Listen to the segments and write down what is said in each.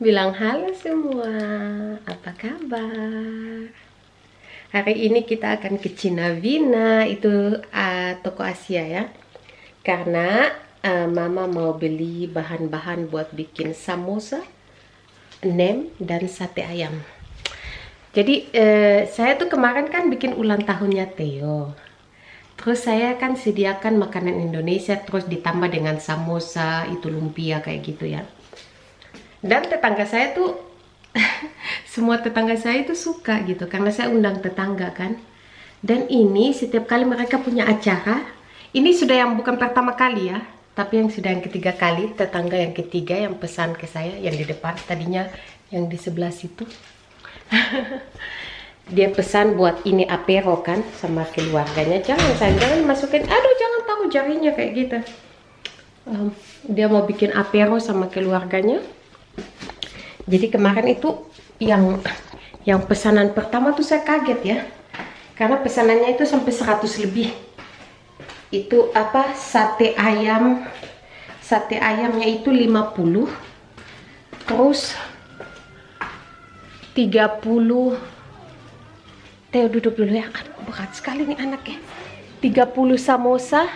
Bilang halo semua, apa kabar? Hari ini kita akan ke Cina Vina, itu toko Asia ya. Karena Mama mau beli bahan-bahan buat bikin samosa, nem, dan sate ayam. Jadi saya tuh kemarin kan bikin ulang tahunnya Theo. Terus saya kan sediakan makanan Indonesia, terus ditambah dengan samosa, itu lumpia kayak gitu ya. Dan tetangga saya tuh semua tetangga saya itu suka gitu karena saya undang tetangga kan. Dan ini setiap kali mereka punya acara, ini sudah yang bukan pertama kali ya, tapi yang sudah yang ketiga kali. Tetangga yang ketiga yang pesan ke saya, yang di depan, tadinya yang di sebelah situ. Dia pesan buat ini apero kan sama keluarganya. Jangan masukin, aduh jangan taruh jarinya kayak gitu. Dia mau bikin apero sama keluarganya. Jadi kemarin itu yang pesanan pertama tuh saya kaget ya. Karena pesanannya itu sampai 100 lebih. Itu apa? Sate ayam. Sate ayamnya itu 50. Terus 30. Theo duduk dulu ya. Aduh, berat sekali nih anaknya. 30 samosa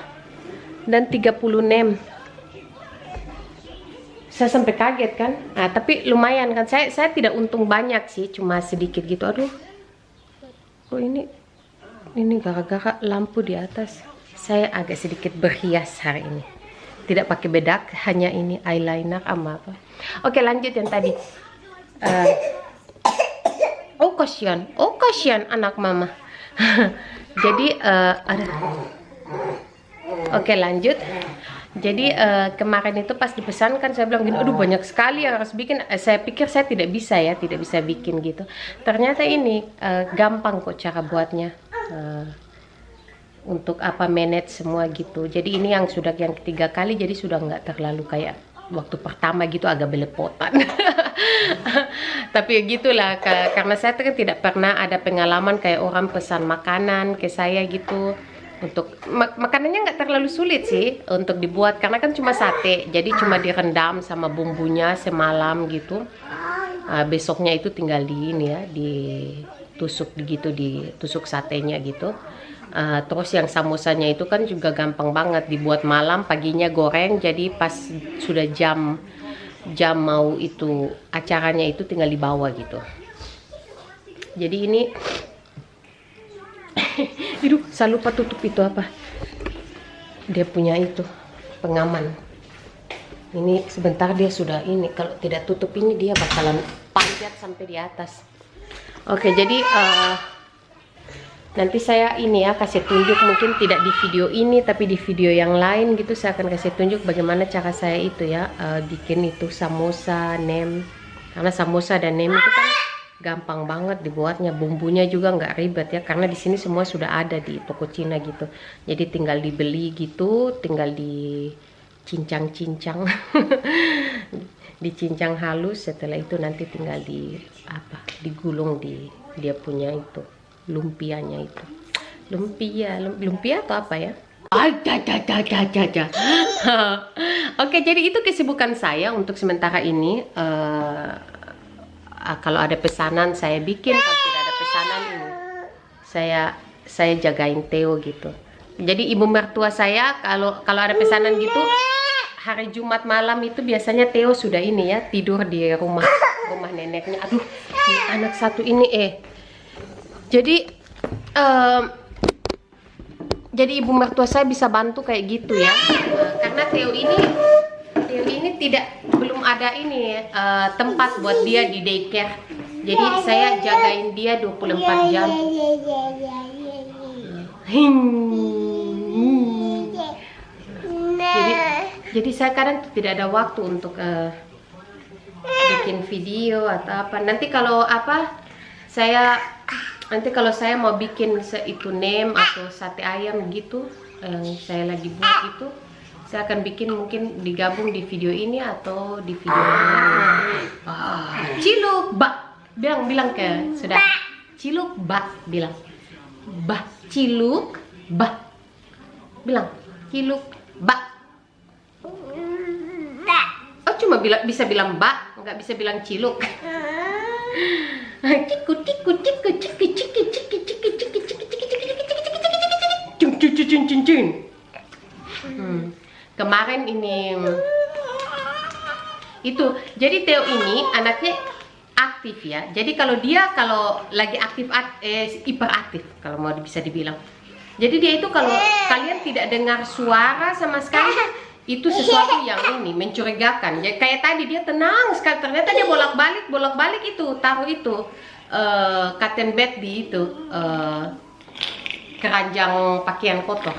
dan 30 nem. Saya sampai kaget kan. Nah, tapi lumayan kan. Saya tidak untung banyak sih, cuma sedikit gitu. Aduh. Oh ini gara-gara lampu di atas. Saya agak sedikit berhias hari ini. Tidak pakai bedak, hanya ini eyeliner sama apa. Oke, lanjut yang tadi. Oh kasihan anak mama. Jadi ada. Oke, lanjut. Jadi kemarin itu pas dipesankan saya bilang gini, aduh banyak sekali yang harus bikin. Saya pikir saya tidak bisa bikin gitu. Ternyata ini gampang kok cara buatnya. Untuk apa manage semua gitu. Jadi ini yang sudah yang ketiga kali, jadi sudah nggak terlalu kayak waktu pertama gitu agak belepotan. Tapi ya gitulah, karena saya kan tidak pernah ada pengalaman kayak orang pesan makanan ke saya gitu. Untuk makanannya nggak terlalu sulit sih untuk dibuat karena kan cuma sate, jadi cuma direndam sama bumbunya semalam gitu. Besoknya itu tinggal di ini ya, ditusuk gitu, ditusuk satenya gitu. Terus yang samosanya itu kan juga gampang banget dibuat malam, paginya goreng, jadi pas sudah jam mau itu acaranya itu tinggal dibawa gitu. Jadi ini hidup, saya lupa tutup itu apa, dia punya itu pengaman. Ini sebentar dia sudah ini, kalau tidak tutup ini dia bakalan panjat sampai di atas. Oke, jadi nanti saya ini ya kasih tunjuk, mungkin tidak di video ini tapi di video yang lain gitu saya akan kasih tunjuk bagaimana cara saya itu ya bikin itu samosa nem. Karena samosa dan nem itu kan gampang banget dibuatnya, bumbunya juga nggak ribet ya, karena di sini semua sudah ada di toko Cina gitu. Jadi tinggal dibeli gitu, tinggal dicincang-cincang, dicincang halus. Setelah itu nanti tinggal digulung di dia punya itu lumpianya itu. Lumpia atau apa ya? Oke, jadi itu kesibukan saya untuk sementara ini. Kalau ada pesanan saya bikin, kalau tidak ada pesanan ini saya jagain Theo gitu. Jadi ibu mertua saya kalau ada pesanan gitu hari Jumat malam itu biasanya Theo sudah ini ya tidur di rumah neneknya. Aduh, ini anak satu ini Jadi ibu mertua saya bisa bantu kayak gitu ya. Karena Theo ini belum ada ini tempat buat dia di daycare. Jadi saya jagain dia 24 jam. Jadi saya kadang tidak ada waktu untuk bikin video atau apa. Nanti kalau saya mau bikin itu nem atau sate ayam gitu yang saya lagi buat itu, saya akan bikin mungkin digabung di video ini atau di video lain. Ciluk bak, bilang ke sudah. Ciluk bak, bilang bah, ciluk bak, bilang ciluk bak. Oh cuma bisa bilang mbak, nggak bisa bilang ciluk. Ciku ciku ciku ciku ciku ciku ciku ciku ciku ciku ciku ciku. Kemarin ini itu, jadi Theo ini anaknya aktif ya. Jadi kalau lagi aktif hiperaktif kalau mau bisa dibilang. Jadi dia itu kalau kalian tidak dengar suara sama sekali, itu sesuatu yang ini mencurigakan. Jadi kayak tadi dia tenang sekali, ternyata dia bolak-balik itu taruh itu cotton bed di itu keranjang pakaian kotor.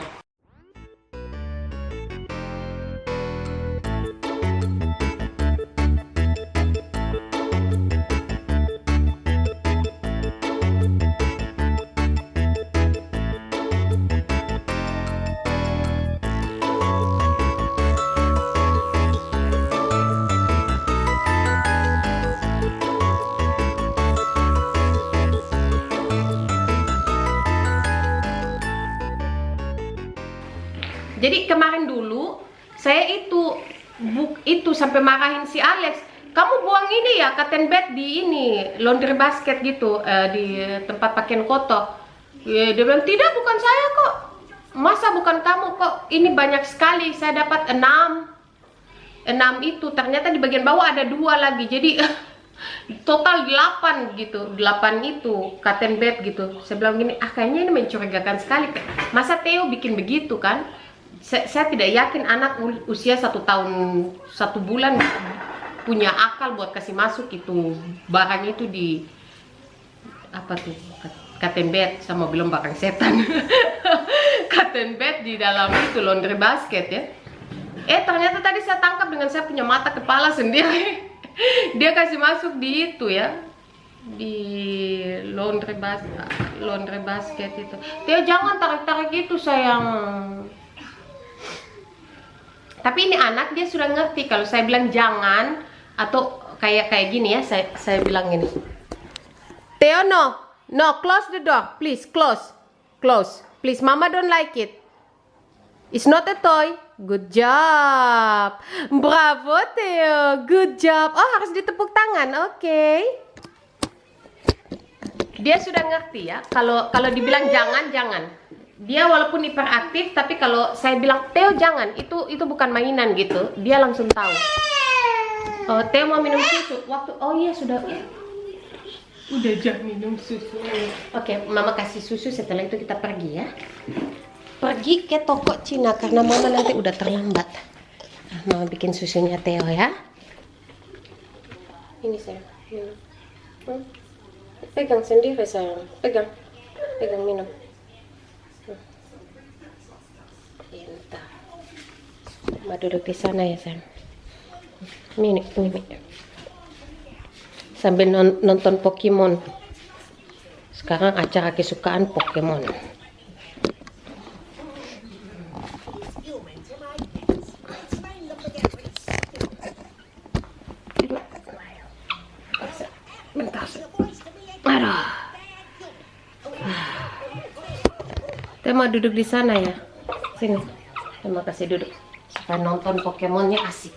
Jadi kemarin dulu saya itu sampai marahin si Alex, kamu buang ini ya cotton bed di ini laundry basket gitu, di tempat pakaian kotor. Dia bilang tidak, bukan saya kok. Masa bukan kamu kok? Ini banyak sekali, saya dapat 6 itu. Ternyata di bagian bawah ada 2 lagi. Jadi total 8 gitu, 8 itu cotton bed gitu. Saya bilang gini, kayaknya ini mencurigakan sekali. Masa Theo bikin begitu kan? Saya tidak yakin anak usia 1 tahun 1 bulan punya akal buat kasih masuk itu barang itu di apa tuh cotton bed, sama belum barang setan. Cotton bed di dalam itu laundry basket ya. Ternyata tadi saya tangkap dengan saya punya mata kepala sendiri. Dia kasih masuk di itu ya, di laundry basket itu. Theo jangan tarik-tarik itu sayang. Tapi ini anak dia sudah ngerti kalau saya bilang jangan, atau kayak gini ya, saya bilang ini, Theo no, close the door, please, close, please, mama don't like it, it's not a toy. Good job, bravo Theo, good job. Oh, harus ditepuk tangan, oke. Dia sudah ngerti ya, kalau dibilang jangan. Dia walaupun hiperaktif, tapi kalau saya bilang Theo jangan, itu bukan mainan gitu, dia langsung tahu. Oh, Theo mau minum susu. Iya sudah ya. Udah jam minum susu. Oke, mama kasih susu, setelah itu kita pergi ya. Pergi ke toko Cina karena mama nanti udah terlambat. Mama bikin susunya Theo ya. Ini sayang, minum. Pegang sendiri sayang, pegang minum. Mama duduk di sana ya sayang. Ini sambil nonton Pokemon. Sekarang acara kesukaan Pokemon. Bentar. Aduh. Tema duduk di sana ya. Sini. Terima kasih duduk. Supaya nonton Pokemonnya asik.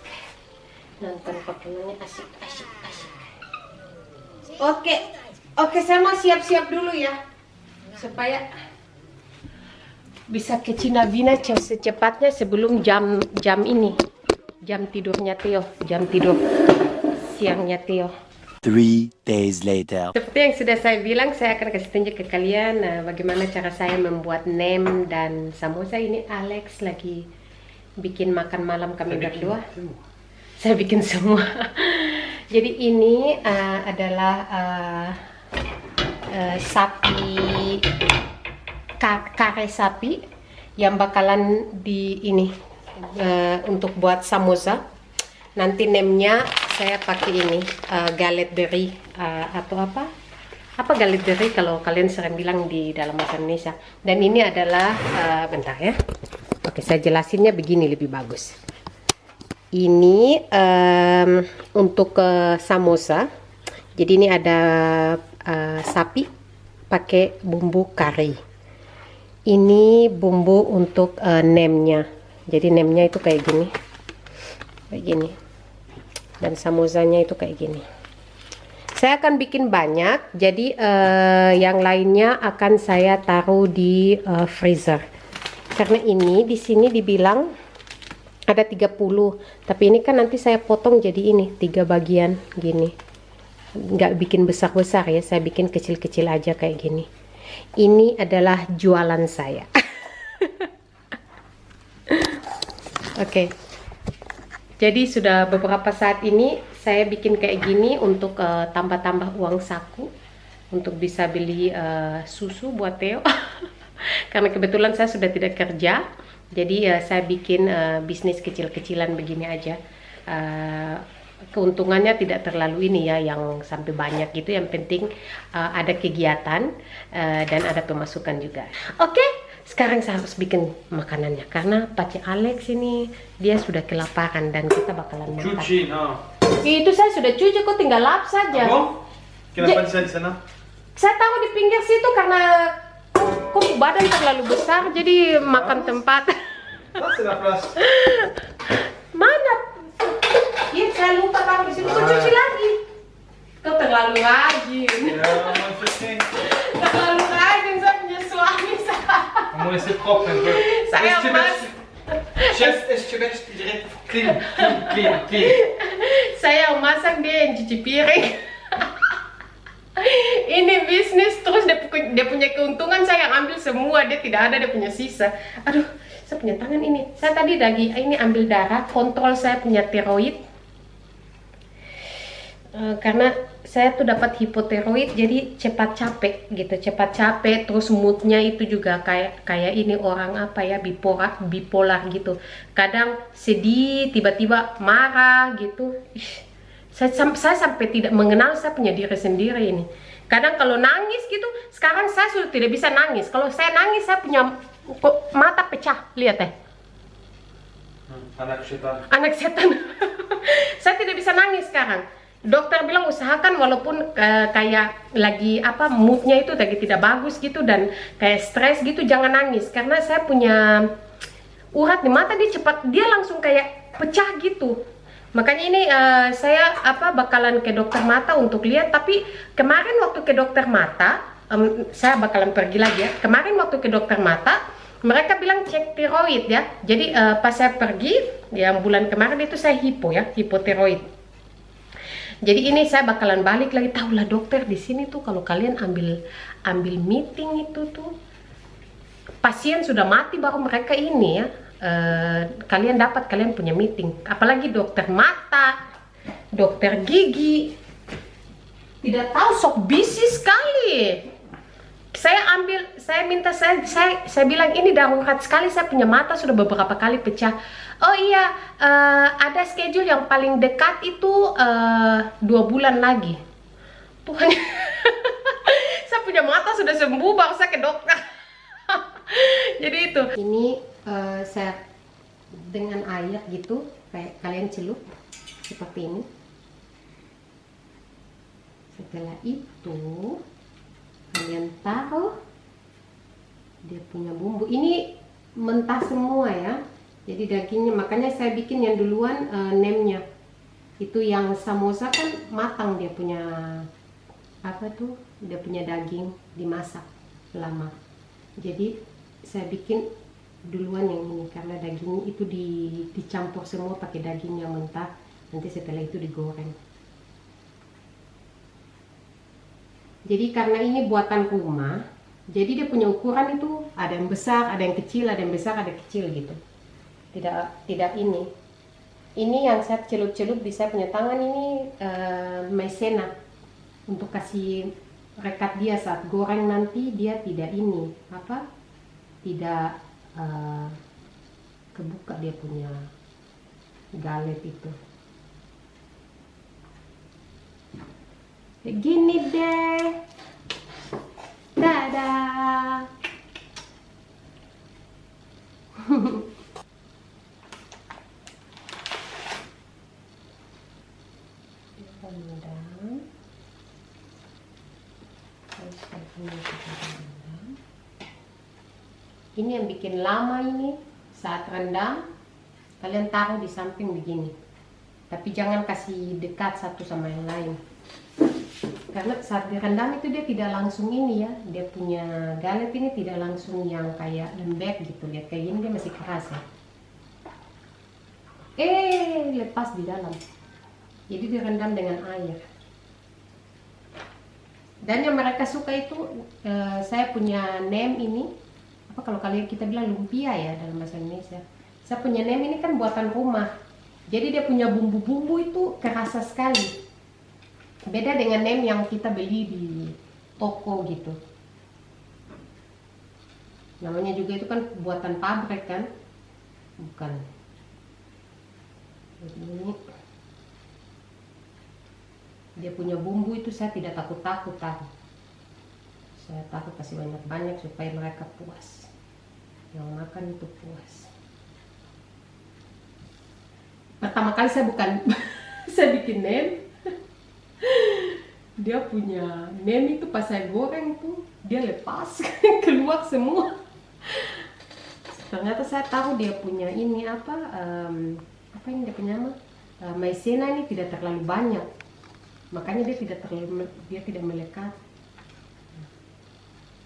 Oke, saya mau siap-siap dulu ya, supaya bisa ke Cina Vina secepatnya sebelum jam ini, jam tidurnya Theo, jam tidur siangnya Theo. 3 days later. Seperti yang sudah saya bilang, saya akan kasih tunjuk ke kalian bagaimana cara saya membuat nem dan samosa. Ini Alex lagi bikin makan malam kami berdua. Saya bikin semua. Jadi ini adalah sapi, kare sapi yang bakalan di ini untuk buat samosa. Nanti nemnya saya pakai ini galette de riz atau apa galette de riz kalau kalian sering bilang di dalam bahasa Indonesia. Dan ini adalah bentar ya. Oke, saya jelasinnya begini lebih bagus. Ini untuk samosa. Jadi ini ada sapi pakai bumbu kari. Ini bumbu untuk nemnya. Jadi nemnya itu kayak gini. Dan samosanya itu kayak gini. Saya akan bikin banyak, jadi yang lainnya akan saya taruh di freezer. Karena ini di sini dibilang ada 30, tapi ini kan nanti saya potong jadi ini 3 bagian gini. Nggak bikin besar-besar ya, saya bikin kecil-kecil aja kayak gini. Ini adalah jualan saya. Oke. Jadi sudah beberapa saat ini saya bikin kayak gini untuk tambah-tambah uang saku untuk bisa beli susu buat Theo. Karena kebetulan saya sudah tidak kerja, jadi saya bikin bisnis kecil-kecilan begini aja. Keuntungannya tidak terlalu ini ya, yang sampai banyak gitu. Yang penting ada kegiatan dan ada pemasukan juga. Oke. Sekarang saya harus bikin makanannya karena Pace Alex ini dia sudah kelaparan dan kita bakalan makan. Cuci, no. Itu saya sudah cuci, kok tinggal lap saja. Apa? Kenapa di sana? Saya taruh di pinggir situ karena kok badan terlalu besar jadi makan tempat. Mana? Iya, saya lupa taruh di situ. Kok cuci lagi? Kau terlalu rajin. Ja, man förstår. Terlalu rajin, saya punya suami. Man måste se kroppen. Saya mas. Es bäst direkt clean. Saya yang masak, dia yang cuci piring. Ini bisnis terus dia punya keuntungan, saya yang ambil semua, dia tidak ada, dia punya sisa. Aduh, saya punya tangan ini. Saya tadi lagi ini ambil darah, kontrol saya punya tiroid. Karena saya tuh dapat hipotiroid, jadi cepat capek gitu, terus moodnya itu juga kayak ini orang apa ya, bipolar gitu. Kadang sedih, tiba-tiba marah gitu. Saya sampai tidak mengenal saya punya diri sendiri ini. Kadang kalau nangis gitu, sekarang saya sudah tidak bisa nangis. Kalau saya nangis saya punya mata pecah, lihat deh. Anak setan. Saya tidak bisa nangis sekarang. Dokter bilang usahakan walaupun kayak lagi apa moodnya itu lagi tidak bagus gitu dan kayak stres gitu, jangan nangis karena saya punya urat di mata, dia langsung kayak pecah gitu. Makanya ini saya bakalan ke dokter mata untuk lihat. Tapi kemarin waktu ke dokter mata, saya bakalan pergi lagi ya. Kemarin waktu ke dokter mata mereka bilang cek tiroid ya. Jadi pas saya pergi yang bulan kemarin itu saya hipotiroid. Jadi ini saya bakalan balik lagi. Tahulah dokter di sini tuh kalau kalian ambil meeting itu tuh pasien sudah mati baru mereka ini ya kalian punya meeting. Apalagi dokter mata, dokter gigi, tidak tahu sok busy sekali. Saya bilang ini darurat sekali, saya punya mata sudah beberapa kali pecah. Oh iya, ada schedule yang paling dekat itu 2 bulan lagi. Tuhan, saya punya mata sudah sembuh baru saya ke dokter. Jadi itu. Ini saya dengan air gitu, kayak kalian celup seperti ini. Setelah itu kalian taruh dia punya bumbu. Ini mentah semua ya. Jadi dagingnya, makanya saya bikin yang duluan nemnya. Itu yang samosa kan matang, dia punya dia punya daging dimasak lama. Jadi saya bikin duluan yang ini karena daging itu dicampur semua pakai daging yang mentah. Nanti setelah itu digoreng. Jadi karena ini buatan rumah, jadi dia punya ukuran itu ada yang besar, ada yang kecil, ada yang besar, ada kecil gitu. Tidak ini. Ini yang saya celup-celup di saya punya tangan ini maizena untuk kasih rekat dia saat goreng nanti dia tidak ini tidak kebuka dia punya galet itu. Gini deh. Dadah. Ini yang bikin lama ini, saat rendam kalian taruh di samping begini. Tapi jangan kasih dekat satu sama yang lain. Karena saat direndam itu dia tidak langsung ini ya, dia punya galep ini tidak langsung yang kayak lembek gitu. Lihat kayak gini dia masih keras ya. Lepas di dalam. Jadi direndam dengan air. Dan yang mereka suka itu, saya punya nem ini, apa kalau kalian kita bilang lumpia ya dalam bahasa Indonesia. Saya punya nem ini kan buatan rumah. Jadi dia punya bumbu-bumbu itu kerasa sekali. Beda dengan nem yang kita beli di toko gitu. Namanya juga itu kan buatan pabrik kan? Bukan. Jadi dia punya bumbu itu saya tidak takut-takut tahu. Saya takut kasih banyak-banyak supaya mereka puas. Yang makan itu puas. Pertama kali saya bukan saya bikin nem. Dia punya nem itu pas saya goreng tuh dia lepas keluar semua. Ternyata saya tahu dia punya ini apa ini dia punya nama maizena ini tidak terlalu banyak, makanya dia tidak melekat.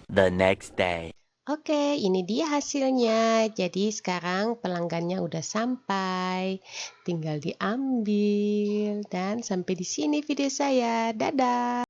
The next day. Oke, ini dia hasilnya. Jadi sekarang pelanggannya udah sampai, tinggal diambil. Dan sampai di sini video saya. Dadah.